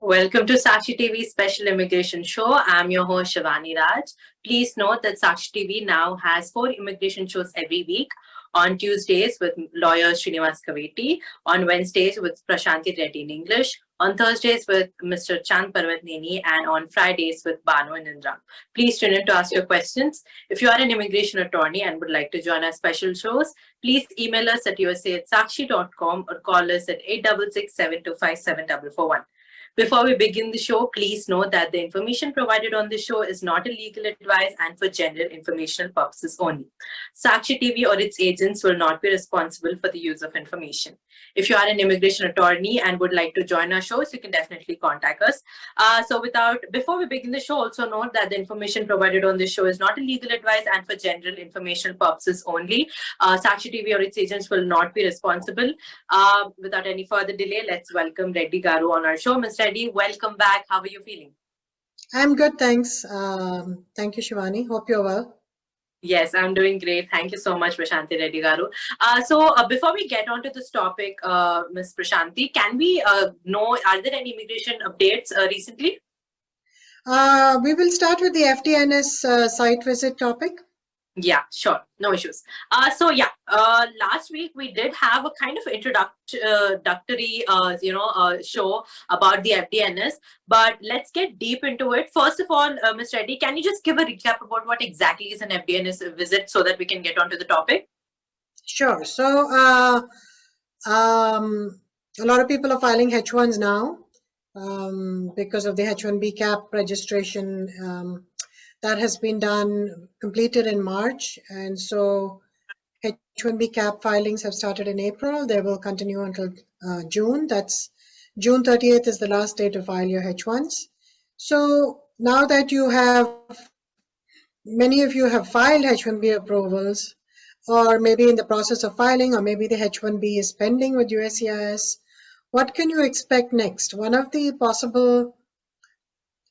Welcome to Sakshi TV special immigration show. I'm your host Shivani Raj. Please note that Sakshi TV now has 4 immigration shows every week. On Tuesdays with lawyer Srinivas Kaveti, on Wednesdays with Prashanthi Reddy in English, on Thursdays with Mr. Chand Parvat Neni, and on Fridays with Banu and Indra. Please tune in to ask your questions. If you are an immigration attorney and would like to join our special shows, please email us at usa@sakshi.com or call us at 866-725-7441. Before we begin the show, please note that the information provided on the show is not a legal advice and for general informational purposes only. Sakshi TV or its agents will not be responsible for the use of information. If you are an immigration attorney and would like to join our shows, you can definitely contact us. Before we begin the show, also note that the information provided on this show is not a legal advice and for general informational purposes only. Sakshi TV or its agents will not be responsible. Without any further delay, let's welcome Reddy Garu on our show. Mr. Reddy, welcome back. How are you feeling? I'm good, thanks. Thank you, Shivani. Hope you're well. Yes, I'm doing great. Thank you so much, Prashanthi Reddy Garu. Before we get on to this topic, Ms. Prashanthi, can we know, are there any immigration updates recently? We will start with the FDNS site visit topic. Yeah, sure. No issues. Last week we did have a kind of introductory, show about the FDNS, but let's get deep into it. First of all, Ms. Reddy, can you just give a recap about what exactly is an FDNS visit so that we can get on to the topic? Sure. So, a lot of people are filing H1s now because of the H1B cap registration. That has been completed in March, and so H1B cap filings have started in April. They will continue until June. That's June 30th is the last day to file your H1s. So now that many of you have filed H1B approvals, or maybe in the process of filing, or maybe the H1B is pending with USCIS, what can you expect next? One of the possible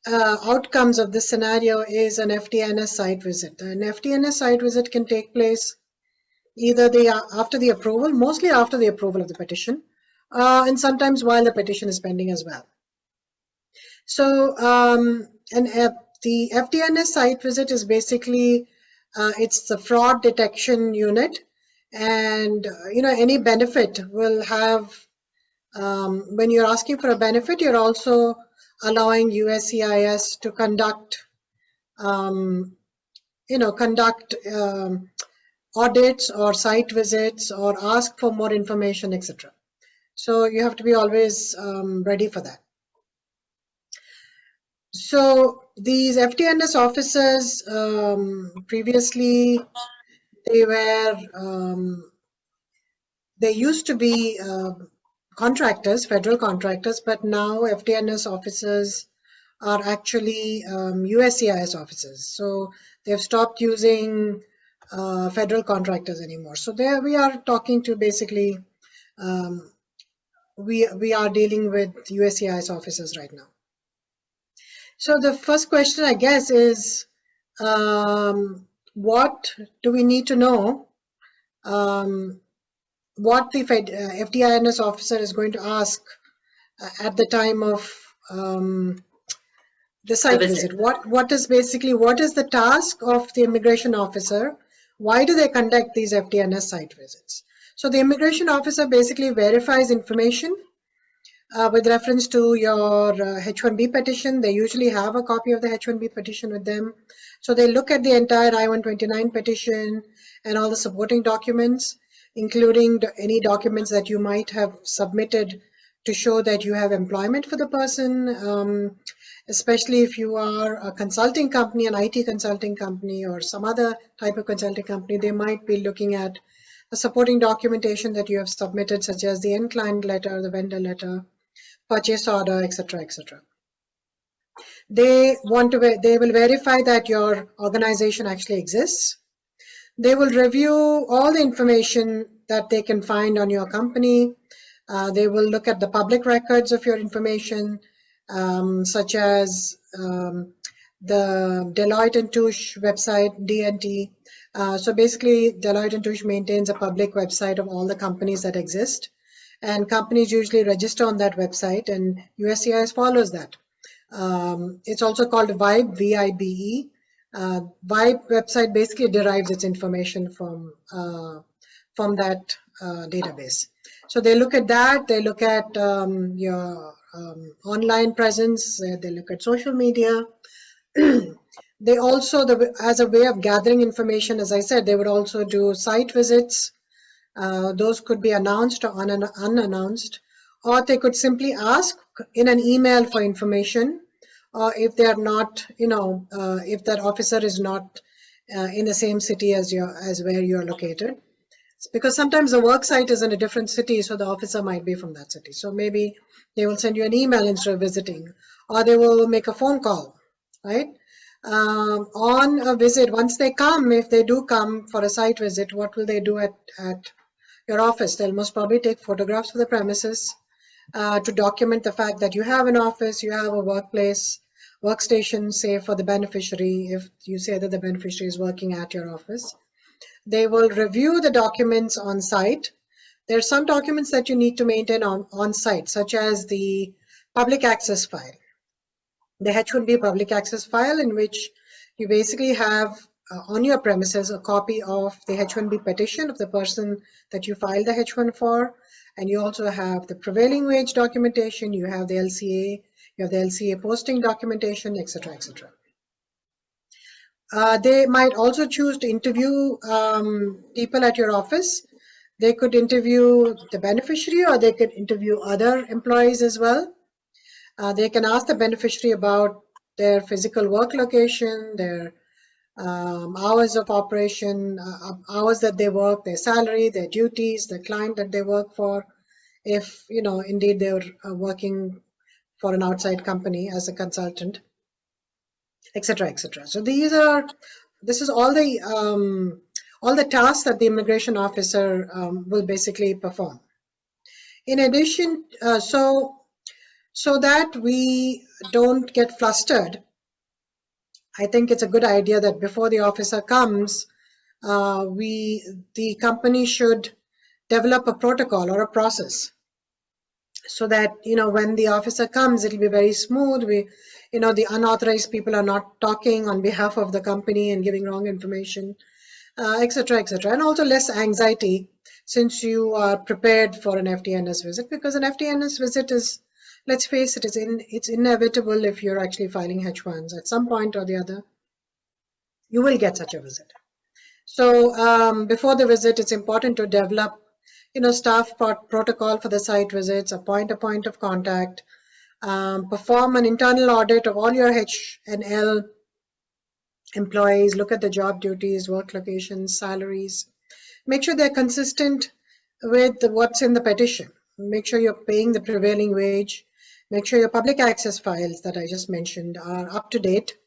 outcomes of this scenario is an FDNS site visit. An FDNS site visit can take place either after the approval, mostly after the approval of the petition, and sometimes while the petition is pending as well. So, the FDNS site visit is basically it's the fraud detection unit, and any benefit will have when you're asking for a benefit, you're also allowing USCIS to conduct audits or site visits or ask for more information, etc. So you have to be always ready for that. So these FDNS officers, previously they used to be contractors, federal contractors, but now FDNS officers are actually USCIS officers. So they've stopped using federal contractors anymore. So there we are talking to basically, we are dealing with USCIS officers right now. So the first question, I guess, is what do we need to know? What the FDNS officer is going to ask at the time of the site visit. What is the task of the immigration officer? Why do they conduct these FDNS site visits? So the immigration officer basically verifies information with reference to your H1B petition. They usually have a copy of the H1B petition with them. So they look at the entire I-129 petition and all the supporting documents, including any documents that you might have submitted to show that you have employment for the person, especially if you are a consulting company, an IT consulting company, or some other type of consulting company. They might be looking at the supporting documentation that you have submitted, such as the end client letter, the vendor letter, purchase order, etc., etc. They will verify that your organization actually exists. They will review all the information that they can find on your company. They will look at the public records of your information, such as the Deloitte & Touche website, DNT. So basically, Deloitte & Touche maintains a public website of all the companies that exist. and companies usually register on that website, and USCIS follows that. It's also called VIBE, VIBE. VIBE website basically derives its information from that database. So they look at that, they look at your online presence, they look at social media. They also, as a way of gathering information, as I said, they would also do site visits. Those could be announced or unannounced, or they could simply ask in an email for information, or if they are not, if that officer is not in the same city as where you are located. Because sometimes the work site is in a different city, so the officer might be from that city. So maybe they will send you an email instead of visiting, or they will make a phone call, right? On a visit, once they come, if they do come for a site visit, what will they do at your office? They'll most probably take photographs of the premises to document the fact that you have an office, you have a workplace, workstation, say for the beneficiary, if you say that the beneficiary is working at your office. They will review the documents on site. There are some documents that you need to maintain on site, such as the public access file. The H1B public access file, in which you basically have on your premises a copy of the H1B petition of the person that you filed the H1 for, and you also have the prevailing wage documentation, you have the LCA, you have the LCA posting documentation, etc., etc. They might also choose to interview people at your office. They could interview the beneficiary, or they could interview other employees as well. They can ask the beneficiary about their physical work location, their hours of operation, hours that they work, their salary, their duties, the client that they work for, if indeed they're working for an outside company as a consultant, etc., etc. So this is all the tasks that the immigration officer will basically perform. In addition, so that we don't get flustered, I think it's a good idea that before the officer comes, the company should develop a protocol or a process, so that when the officer comes, it'll be very smooth. The unauthorized people are not talking on behalf of the company and giving wrong information, etc., etc., and also less anxiety, since you are prepared for an FTNS visit, because an FTNS visit is, let's face it, it's inevitable. If you're actually filing H1s at some point or the other, you will get such a visit. So before the visit, it's important to develop staff protocol for the site visits, appoint a point of contact, perform an internal audit of all your H&L employees, look at the job duties, work locations, salaries, make sure they're consistent with what's in the petition, make sure you're paying the prevailing wage, make sure your public access files that I just mentioned are up to date.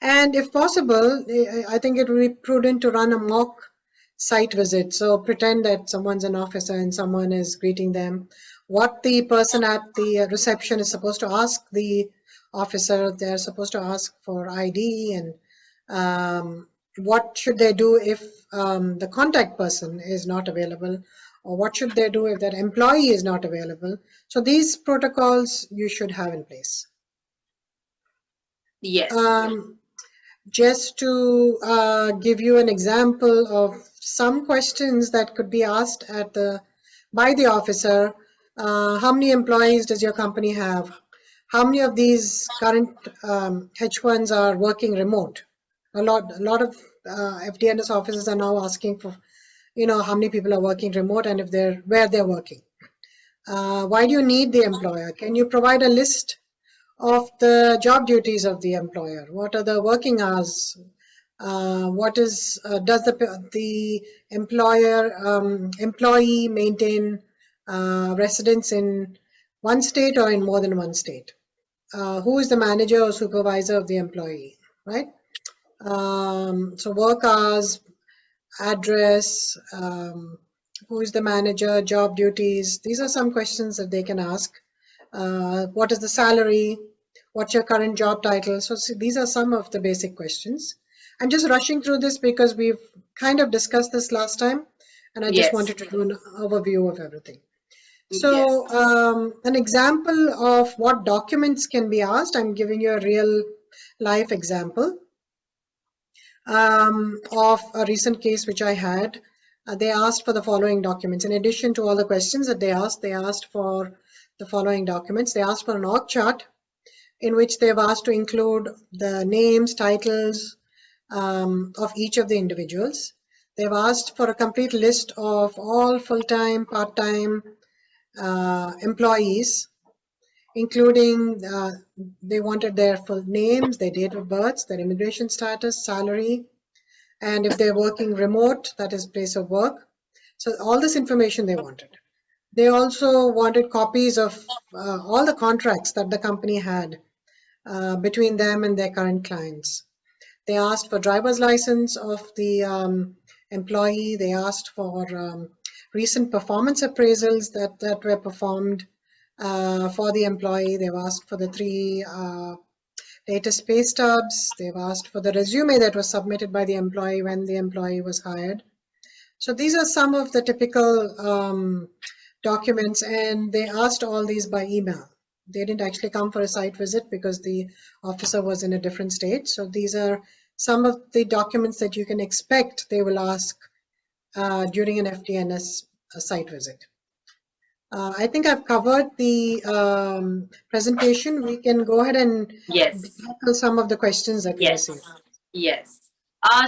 And if possible, I think it would be prudent to run a mock site visit. So pretend that someone's an officer and someone is greeting them. What the person at the reception is supposed to ask the officer, they're supposed to ask for ID, and what should they do if the contact person is not available, or what should they do if that employee is not available. So these protocols you should have in place. Yes. Just to give you an example of some questions that could be asked by the officer, how many employees does your company have? How many of these current H1s are working remote? A lot of FDNS officers are now asking for, how many people are working remote, and where they're working. Why do you need the employer? Can you provide a list of the job duties of the employer? What are the working hours? Does the employee maintain residence in one state or in more than one state? Who is the manager or supervisor of the employee, right? So work hours, address, who is the manager, job duties. These are some questions that they can ask. What is the salary? What's your current job title? So these are some of the basic questions. I'm just rushing through this because we've kind of discussed this last time, and I just Yes. wanted to do an overview of everything. So an example of what documents can be asked, I'm giving you a real life example of a recent case which I had. They asked for the following documents. In addition to all the questions that they asked for the following documents. They asked for an org chart in which they've asked to include the names, titles of each of the individuals. They've asked for a complete list of all full-time, part-time employees, including they wanted their full names, their date of birth, their immigration status, salary, and if they're working remote, that is place of work. So all this information they wanted. They also wanted copies of all the contracts that the company had between them and their current clients. They asked for driver's license of the employee. They asked for recent performance appraisals that were performed for the employee. They've asked for the 3 latest pay stubs. They've asked for the resume that was submitted by the employee when the employee was hired. So these are some of the typical documents, and they asked all these by email. They didn't actually come for a site visit because the officer was in a different state. So these are some of the documents that you can expect they will ask during an FTNS site visit. I think I've covered the presentation. We can go ahead and tackle some of the questions that we received. Yes.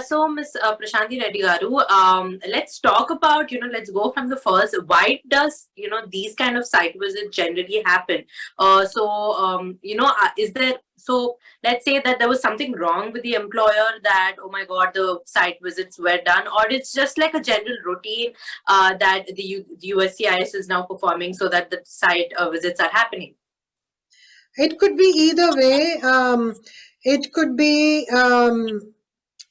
So, Ms. Prashanthi Reddy garu, let's talk about, let's go from the first. Why does, these kind of site visits generally happen? Is there, so let's say that there was something wrong with the employer that, oh my God, the site visits were done, or it's just like a general routine that the USCIS is now performing so that the site visits are happening? It could be either way. It could be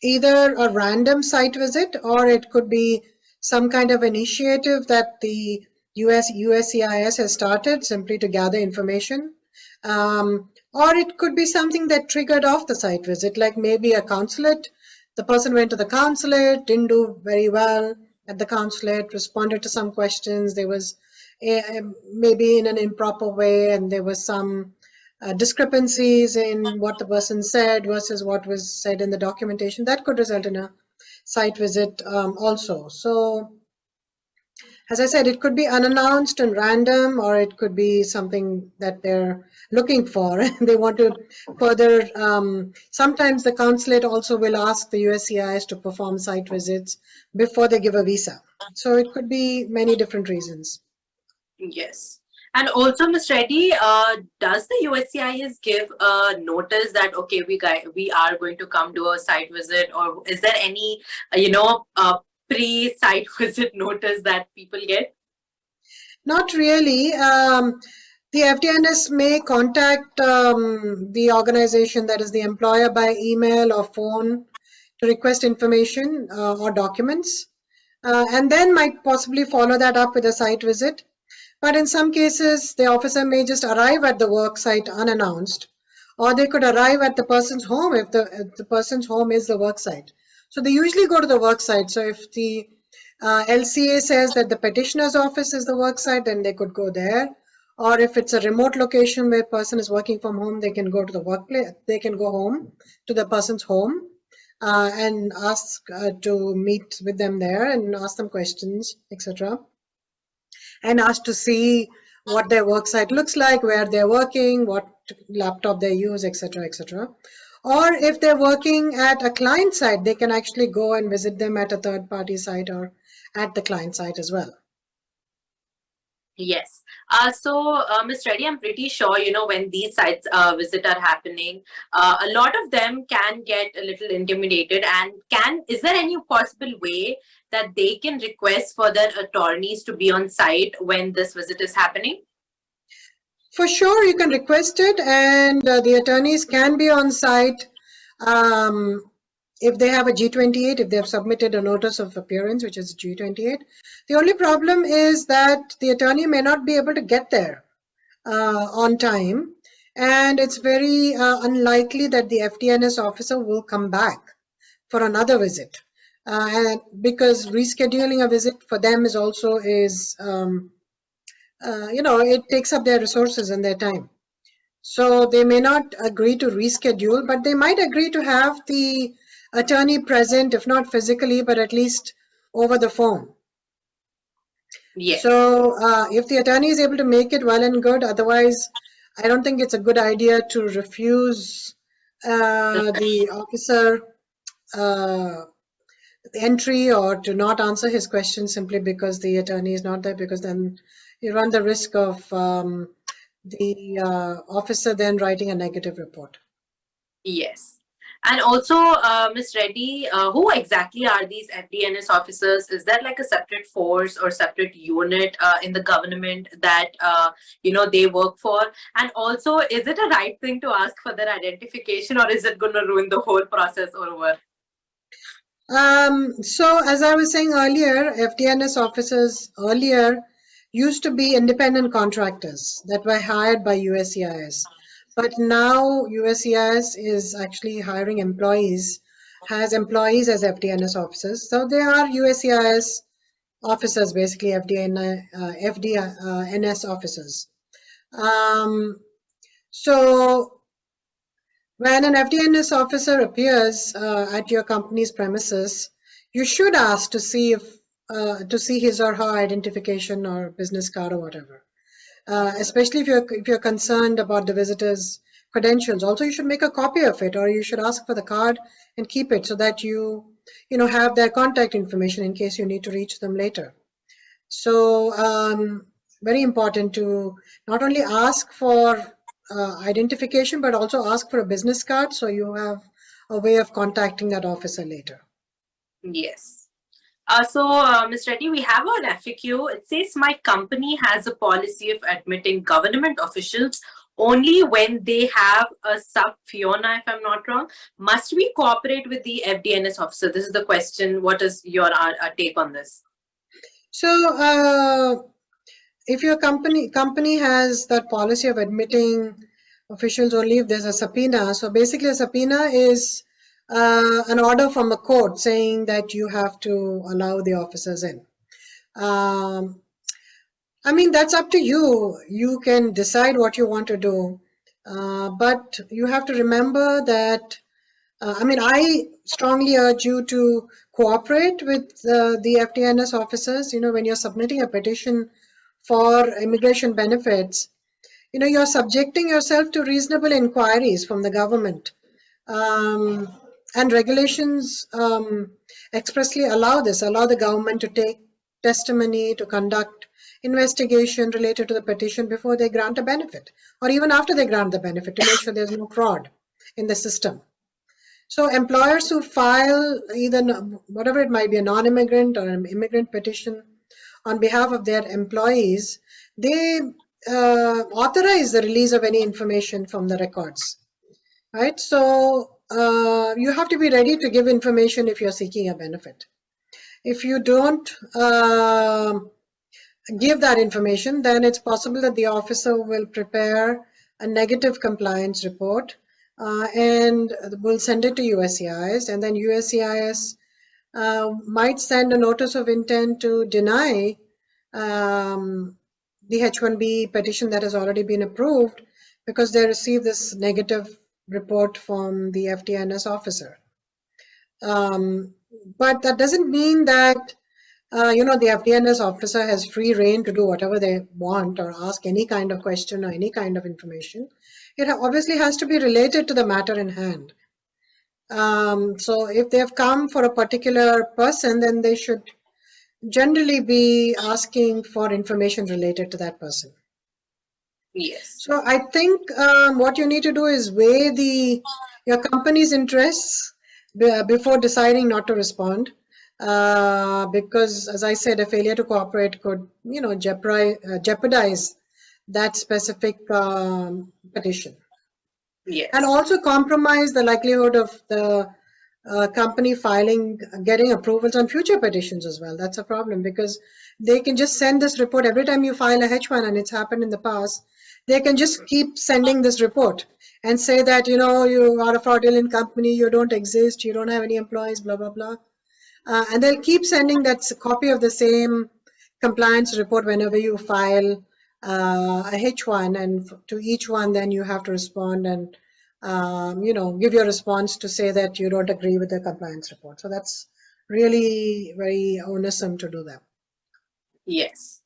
either a random site visit, or it could be some kind of initiative that the USCIS has started simply to gather information. Or it could be something that triggered off the site visit, like maybe a consulate. The person went to the consulate, didn't do very well at the consulate, responded to some questions. There was maybe in an improper way, and there was some discrepancies in what the person said versus what was said in the documentation. That could result in a site visit also. So as I said, it could be unannounced and random, or it could be something that they're looking for. They want to further, sometimes the consulate also will ask the USCIS to perform site visits before they give a visa. So it could be many different reasons. Yes. And also, Ms. Reddy, does the USCIS give a notice that, okay, we are going to come to a site visit, or is there any, pre-site visit notice that people get? Not really. The FTNS may contact the organization, that is the employer, by email or phone to request information or documents, and then might possibly follow that up with a site visit. But in some cases, the officer may just arrive at the work site unannounced, or they could arrive at the person's home if the person's home is the work site. So they usually go to the work site. So if the LCA says that the petitioner's office is the work site, then they could go there. Or if it's a remote location where a person is working from home, they can go to the workplace. They can go home to the person's home and ask to meet with them there and ask them questions, etc. And ask to see what their work site looks like, where they're working, what laptop they use, etc., etc. Or if they're working at a client site, they can actually go and visit them at a third-party site or at the client site as well. Yes. So, Ms. Reddy, I'm pretty sure, when these sites visit are happening, a lot of them can get a little intimidated. And is there any possible way that they can request for their attorneys to be on site when this visit is happening? For sure, you can request it, and the attorneys can be on site if they have a G28, if they've submitted a notice of appearance, which is G28. The only problem is that the attorney may not be able to get there on time, and it's very unlikely that the FTNS officer will come back for another visit. and because rescheduling a visit for them is also it takes up their resources and their time. So they may not agree to reschedule, but they might agree to have the attorney present, if not physically, but at least over the phone. Yes. So if the attorney is able to make it, well and good. Otherwise, I don't think it's a good idea to refuse the officer the entry or to not answer his questions simply because the attorney is not there, because then you run the risk of the officer then writing a negative report. Yes. And also, Ms. Reddy, who exactly are these FDNS officers? Is that like a separate force or separate unit in the government that they work for? And also, is it a right thing to ask for their identification, or is it going to ruin the whole process over? So as I was saying earlier, FDNS officers earlier used to be independent contractors that were hired by USCIS. But now USCIS is actually hiring employees, has employees as FDNS officers. So they are USCIS officers, basically FDNS officers. So when an FDNS officer appears at your company's premises, you should ask to see his or her identification or business card or whatever. Especially if you're concerned about the visitor's credentials. Also, you should make a copy of it, or you should ask for the card and keep it so that you have their contact information in case you need to reach them later. So very important to not only ask for identification, but also ask for a business card so you have a way of contacting that officer later. Yes. Ms. Reddy, we have an FAQ. It says, my company has a policy of admitting government officials only when they have a sub Fiona, if I'm not wrong. Must we cooperate with the FDNS officer? This is the question. What is your take on this? So if your company has that policy of admitting officials only if there's a subpoena, so basically a subpoena is an order from a court saying that you have to allow the officers in. I mean, that's up to you. You can decide what you want to do, but you have to remember that I strongly urge you to cooperate with the FDNS officers. When you're submitting a petition for immigration benefits, you're subjecting yourself to reasonable inquiries from the government. And regulations expressly allow the government to take testimony, to conduct investigation related to the petition before they grant a benefit, or even after they grant the benefit, to make sure there's no fraud in the system. So employers who file either whatever it might be, a non-immigrant or an immigrant petition on behalf of their employees, they authorize the release of any information from the records, right? So you have to be ready to give information if you're seeking a benefit. If you don't give that information, then it's possible that the officer will prepare a negative compliance report and will send it to USCIS, and then USCIS might send a notice of intent to deny the H-1B petition that has already been approved because they received this negative report from the FDNS officer. But that doesn't mean that the FDNS officer has free rein to do whatever they want or ask any kind of question or any kind of information. It obviously has to be related to the matter in hand. So if they've come for a particular person, then they should generally be asking for information related to that person. Yes. So I think what you need to do is weigh your company's interests before deciding not to respond. Because, as I said, a failure to cooperate could, jeopardize that specific petition. Yes. And also compromise the likelihood of the company getting approvals on future petitions as well. That's a problem because they can just send this report every time you file a H1, and it's happened in the past. They can just keep sending this report and say that, you are a fraudulent company, you don't exist, you don't have any employees, blah, blah, blah. And they'll keep sending that copy of the same compliance report whenever you file a H1, and to each one then you have to respond and give your response to say that you don't agree with the compliance report. So that's really very onerous to do that. Yes.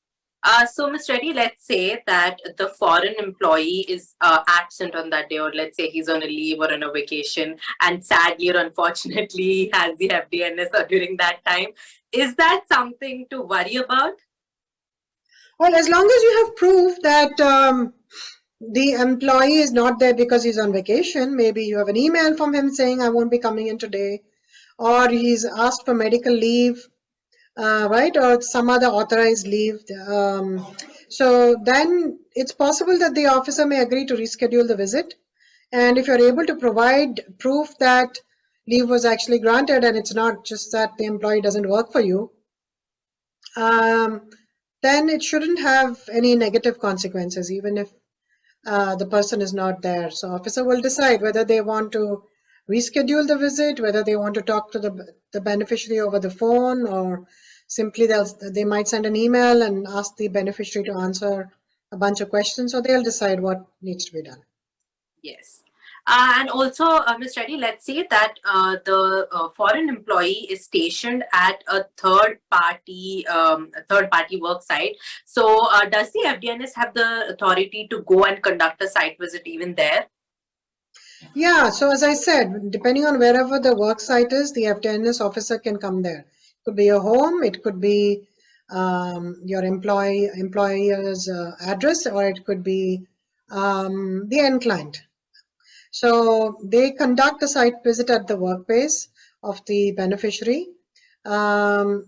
So, Ms. Reddy, let's say that the foreign employee is absent on that day, or let's say he's on a leave or on a vacation, and sadly or unfortunately he has the FDNS during that time. Is that something to worry about? Well, as long as you have proof that the employee is not there because he's on vacation, maybe you have an email from him saying, I won't be coming in today, or he's asked for medical leave, right, or some other authorized leave. So then it's possible that the officer may agree to reschedule the visit. And if you're able to provide proof that leave was actually granted and it's not just that the employee doesn't work for you, then it shouldn't have any negative consequences, even if the person is not there. So officer will decide whether they want to reschedule the visit, whether they want to talk to the beneficiary over the phone, or simply they might send an email and ask the beneficiary to answer a bunch of questions. So they'll decide what needs to be done. Yes. And also, Ms. Reddy, let's say that the foreign employee is stationed at a third party work site. So does the FDNS have the authority to go and conduct a site visit even there? Yeah, so as I said, depending on wherever the work site is, the FDNS officer can come there. It could be your home, it could be your employer's address, or it could be the end client. So they conduct a site visit at the workplace of the beneficiary. So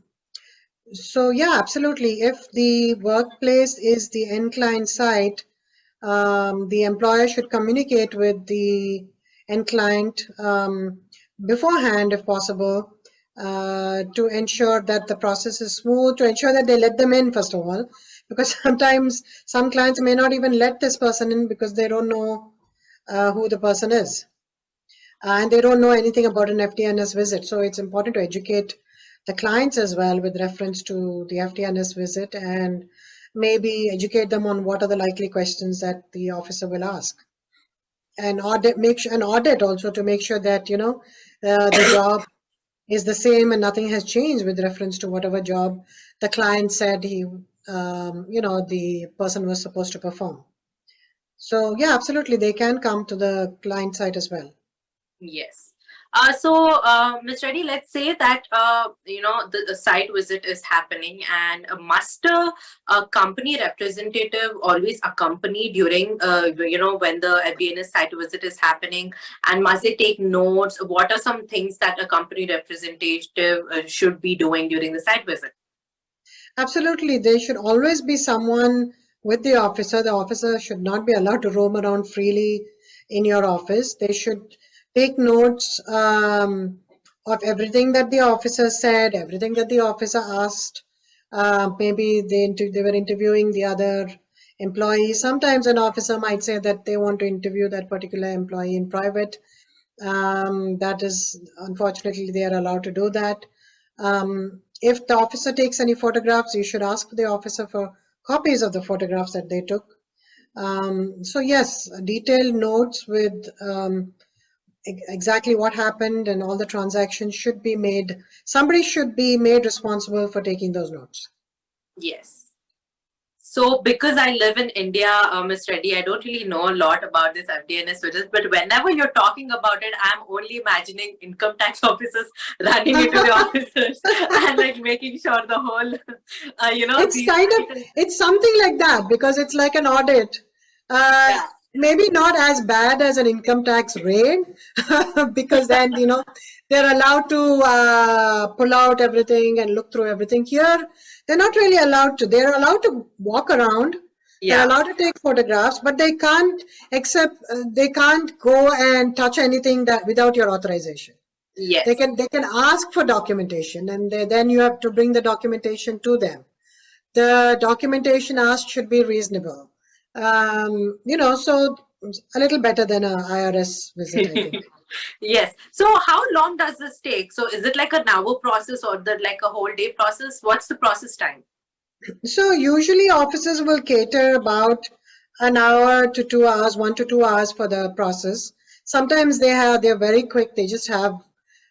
yeah, absolutely. If the workplace is the end client site, the employer should communicate with the end client beforehand, if possible, to ensure that the process is smooth, to ensure that they let them in, first of all, because sometimes some clients may not even let this person in because they don't know who the person is. And they don't know anything about an FDNS visit. So it's important to educate the clients as well with reference to the FDNS visit, and maybe educate them on what are the likely questions that the officer will ask. And make an audit also to make sure that, the job is the same and nothing has changed with reference to whatever job the client said the person was supposed to perform. So yeah, absolutely, they can come to the client site as well. Yes. Ms. Reddy, let's say that the site visit is happening, and must a company representative always accompany during when the FDNS site visit is happening, and must they take notes? What are some things that a company representative should be doing during the site visit? Absolutely, there should always be someone with the officer. The officer should not be allowed to roam around freely in your office. They should take notes of everything that the officer said, everything that the officer asked. Maybe they were interviewing the other employees. Sometimes an officer might say that they want to interview that particular employee in private. That is, unfortunately, they are allowed to do that. If the officer takes any photographs, you should ask the officer for copies of the photographs that they took. So yes, detailed notes with exactly what happened and all the transactions should be made. Somebody should be made responsible for taking those notes. Yes. So because I live in India, Ms. Reddy, I don't really know a lot about this FDNS visit, but whenever you're talking about it, I'm only imagining income tax officers running into the officers and like making sure the whole, it's something like that, because it's like an audit. Yeah. Maybe not as bad as an income tax raid, because then, they're allowed to pull out everything and look through everything. Here, they're not really allowed to. They're allowed to walk around. Yeah. They're allowed to take photographs, but they can't they can't go and touch anything that without your authorization. Yes. They can ask for documentation, and then you have to bring the documentation to them. The documentation asked should be reasonable. So a little better than a IRS visit, I think. Yes. So how long does this take? So is it like an hour process or like a whole day process? What's the process time? So usually officers will cater about an hour to 2 hours, 1 to 2 hours for the process. Sometimes they're very quick. They just have,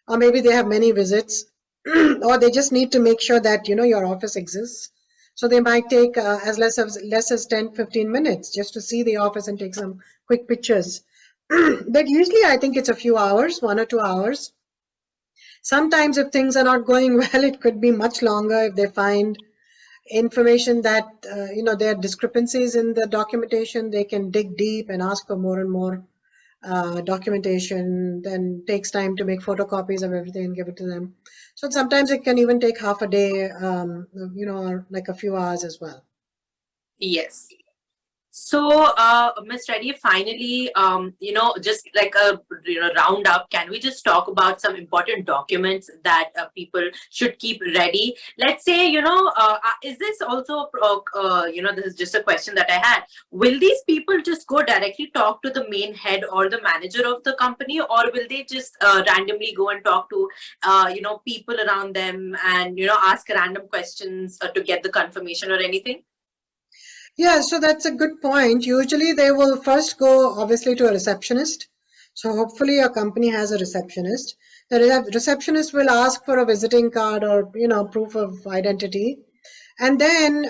or maybe they have many visits, or they just need to make sure that your office exists. So they might take as less as 10-15 minutes just to see the office and take some quick pictures. But usually I think it's a few hours, 1 or 2 hours. Sometimes if things are not going well, it could be much longer if they find information that there are discrepancies in the documentation. They can dig deep and ask for more and more documentation. Then takes time to make photocopies of everything and give it to them. So sometimes it can even take half a day, or like a few hours as well. Yes. So, Ms. Reddy, finally, just like a round up, can we just talk about some important documents that people should keep ready? Let's say, is this also, this is just a question that I had. Will these people just go directly talk to the main head or the manager of the company, or will they just randomly go and talk to, people around them and, ask random questions to get the confirmation or anything? Yeah, so that's a good point. Usually they will first go obviously to a receptionist. So hopefully your company has a receptionist. The receptionist will ask for a visiting card or proof of identity. And then,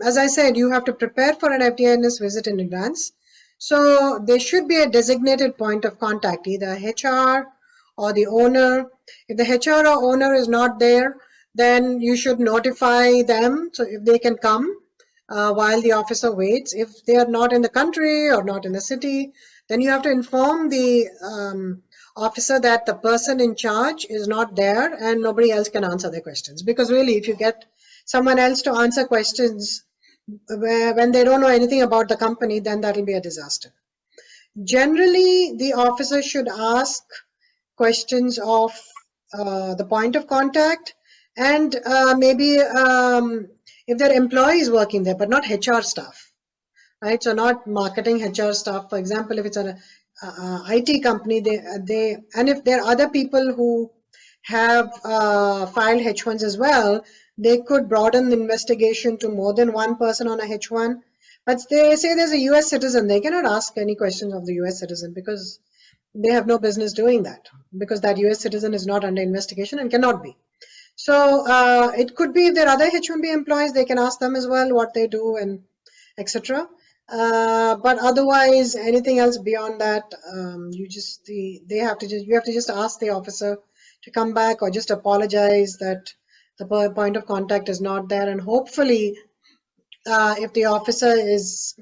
as I said, you have to prepare for an FDINS visit in advance. So there should be a designated point of contact, either HR or the owner. If the HR or owner is not there, then you should notify them so if they can come while the officer waits. If they are not in the country or not in the city, then you have to inform the officer that the person in charge is not there and nobody else can answer their questions. Because really, if you get someone else to answer questions when they don't know anything about the company, then that will be a disaster. Generally, the officer should ask questions of the point of contact and maybe if there are employees working there, but not HR staff, right? So not marketing HR staff. For example, if it's an IT company, and if there are other people who have filed H1s as well, they could broaden the investigation to more than one person on a H1. But they say there's a US citizen, they cannot ask any questions of the US citizen because they have no business doing that, because that US citizen is not under investigation and cannot be. So it could be if there are other H1B employees, they can ask them as well what they do and etc. But otherwise, anything else beyond that, you have to just ask the officer to come back or just apologize that the point of contact is not there, and hopefully, if the officer is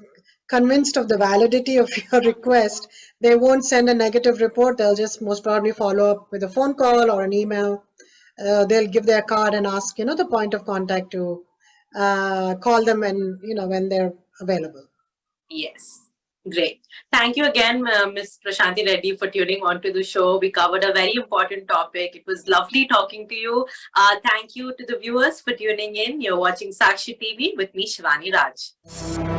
convinced of the validity of your request, they won't send a negative report. They'll just most probably follow up with a phone call or an email. They'll give their card and ask, the point of contact to call them when they're available. Yes. Great. Thank you again, Ms. Prashanthi Reddy, for tuning on to the show. We covered a very important topic. It was lovely talking to you. Thank you to the viewers for tuning in. You're watching Sakshi TV with me, Shivani Raj.